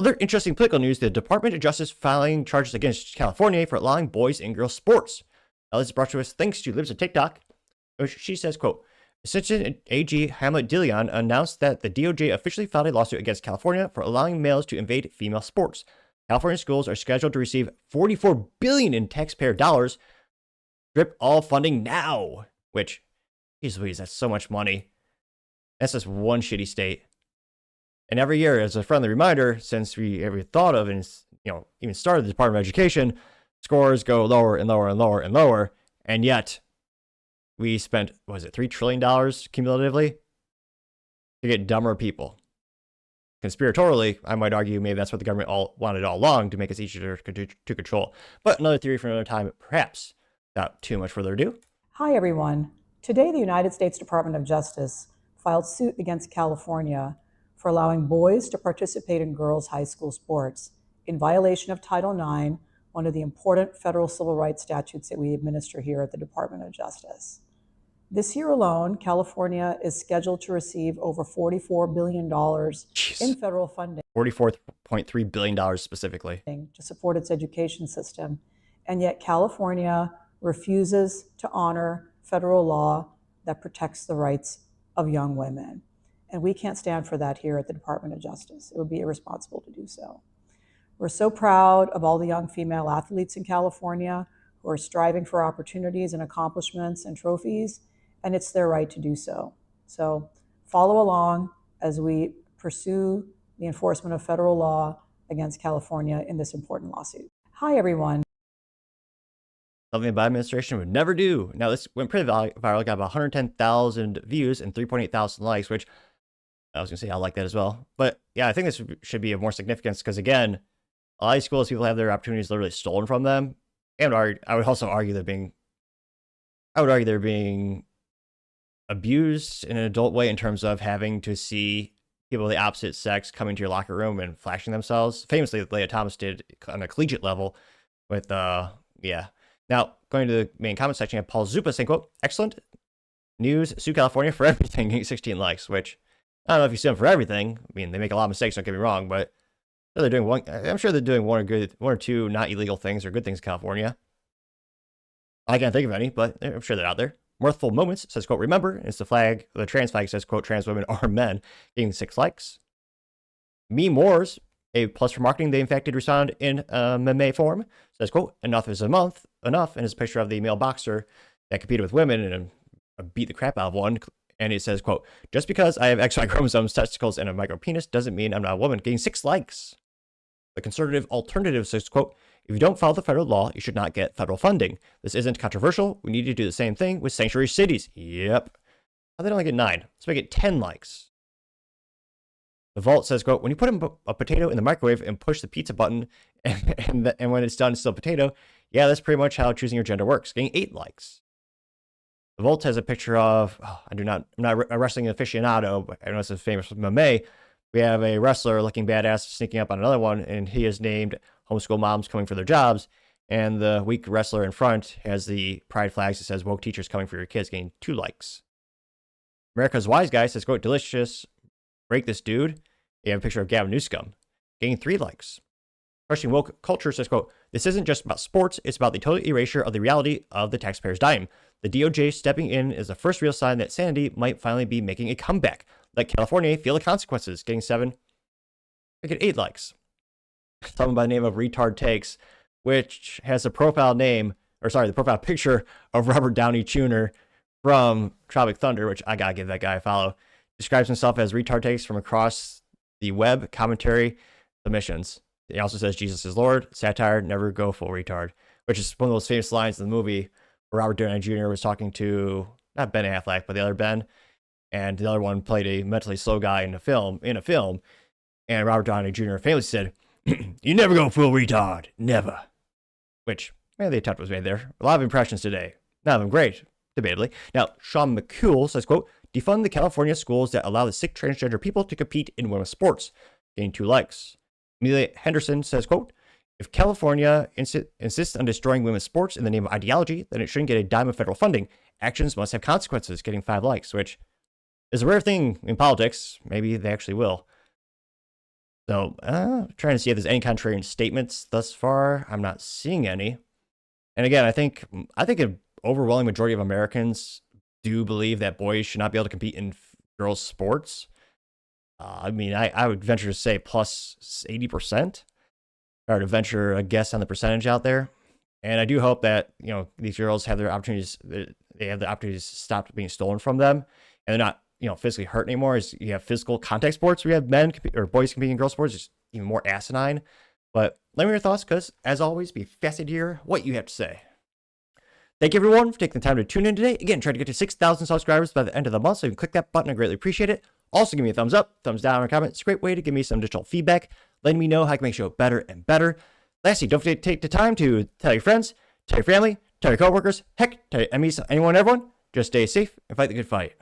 other interesting political news, the Department of Justice filing charges against California for allowing boys and girls sports. Now, this is brought to us thanks to Libs of TikTok, which she says, quote, Assistant AG Hamlet Dillon announced that the DOJ officially filed a lawsuit against California for allowing males to invade female sports. California schools are scheduled to receive $44 billion in taxpayer dollars. Strip all funding now. Which, geez Louise, that's so much money. That's just one shitty state. And every year, as a friendly reminder, since we ever thought of and even started the Department of Education, scores go lower and lower and lower and lower, and yet we spent, $3 trillion cumulatively to get dumber people. Conspiratorially, I might argue maybe that's what the government wanted all along, to make us easier to control. But another theory for another time, perhaps. Without too much further ado. Hi, everyone. Today, the United States Department of Justice filed suit against California for allowing boys to participate in girls' high school sports in violation of Title IX, one of the important federal civil rights statutes that we administer here at the Department of Justice. This year alone, California is scheduled to receive over $44 billion in federal funding. $44.3 billion specifically. To support its education system. And yet California refuses to honor federal law that protects the rights of young women. And we can't stand for that here at the Department of Justice. It would be irresponsible to do so. We're so proud of all the young female athletes in California who are striving for opportunities and accomplishments and trophies, and it's their right to do so. So follow along as we pursue the enforcement of federal law against California in this important lawsuit. Hi, everyone. Something the Biden administration would never do. Now, this went pretty viral, got about 110,000 views and 3.8 thousand likes, which I was going to say I like that as well. But yeah, I think this should be of more significance because, again, a lot of schools, people have their opportunities literally stolen from them. And I would also argue they're being abused in an adult way in terms of having to see people of the opposite sex coming to your locker room and flashing themselves. Famously, Leah Thomas did on a collegiate level with, yeah. Now, going to the main comment section, Paul Zupa saying, quote, excellent news, sue California for everything, getting 16 likes, which I don't know if you sue them for everything. I mean, they make a lot of mistakes, don't get me wrong, but they're doing one. I'm sure they're doing one or two not illegal things or good things in California. I can't think of any, but I'm sure they're out there. Mirthful Moments says, quote, remember, it's the trans flag says, quote, trans women are men, getting 6 likes. Meme Wars, a plus for marketing, they in fact did respond in meme form, says, quote, enough is enough, and it's a picture of the male boxer that competed with women and beat the crap out of one. And it says, quote, just because I have XY chromosomes, testicles, and a micro penis doesn't mean I'm not a woman, getting 6 likes. The conservative alternative says, quote, if you don't follow the federal law, you should not get federal funding. This isn't controversial. We need to do the same thing with sanctuary cities. Yep. How they only get 9? Let's make it 10 likes. The Vault says, quote, when you put a potato in the microwave and push the pizza button and when it's done, it's still a potato. Yeah, that's pretty much how choosing your gender works. Getting 8 likes. The Vault has a picture of, I'm not a wrestling aficionado, but I know it's a famous meme. We have a wrestler looking badass sneaking up on another one, and he is named Homeschool Moms Coming for Their Jobs. And the weak wrestler in front has the pride flags that says woke teachers coming for your kids, getting 2 likes. America's Wise Guy says, quote, delicious, break this dude. You have a picture of Gavin Newsom, getting 3 likes. Crushing Woke Culture says, quote, this isn't just about sports, it's about the total erasure of the reality of the taxpayer's dime. The DOJ stepping in is the first real sign that sanity might finally be making a comeback. Let California feel the consequences, getting 7. I get 8 likes. Someone by the name of Retard Takes, which has the profile picture of Robert Downey Jr. from Tropic Thunder, which I gotta give that guy a follow. Describes himself as Retard Takes from across the web, commentary, submissions. He also says Jesus is Lord, satire, never go full retard, which is one of those famous lines in the movie where Robert Downey Jr. was talking to, not Ben Affleck, but the other Ben, and the other one played a mentally slow guy in a film, and Robert Downey Jr. famously said, you never go full retard, never. Which, the attempt was made there. A lot of impressions today. None of them great, debatably. Now, Sean McCool says, quote, defund the California schools that allow the sick transgender people to compete in women's sports, getting 2 likes. Amelia Henderson says, quote, if California insists on destroying women's sports in the name of ideology, then it shouldn't get a dime of federal funding. Actions must have consequences, getting 5 likes, which is a rare thing in politics. Maybe they actually will. So, trying to see if there's any contrarian statements thus far. I'm not seeing any. And again, I think an overwhelming majority of Americans do believe that boys should not be able to compete in girls' sports. I mean, I would venture to say plus 80%. Or to venture a guess on the percentage out there. And I do hope that, you know, these girls have their opportunities. They have the opportunities stopped being stolen from them, and they're not, you know, physically hurt anymore. As you have physical contact sports, where you have men or boys competing in girls' sports, it's even more asinine. But let me know your thoughts, because as always, be fascinated to hear what you have to say. Thank you, everyone, for taking the time to tune in today. Again, try to get to 6,000 subscribers by the end of the month, so you can click that button. I greatly appreciate it. Also, give me a thumbs up, thumbs down, or comment. It's a great way to give me some additional feedback, letting me know how I can make the show better and better. Lastly, don't forget to take the time to tell your friends, tell your family, tell your coworkers, heck, tell your enemies, anyone, everyone. Just stay safe and fight the good fight.